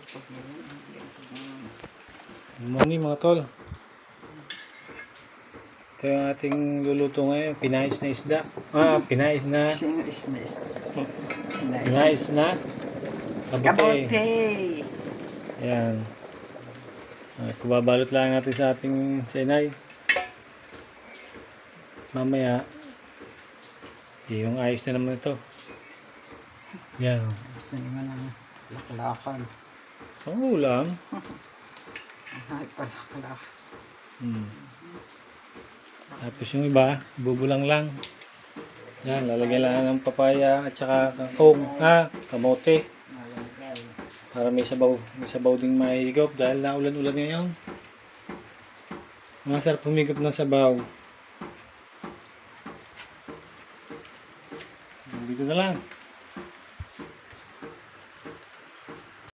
Good morning mga tol. Ito yung ating luluto ngayon. Pinais na isda. Pinais na kabote. Ayan. Kubabalot lang natin sa ating sinay. Mamaya yung ayos na naman ito. Yan. Gusto naman ng laklakan. Oo lang. Ay, palaklak. Tapos yung iba, bubulang lang. Yan, lalagyan lang ng papaya at saka kangkong, kamote. Para may sabaw ding mahigop dahil naulan-ulan ngayon. Masarap humigop ng sabaw. Dito na lang.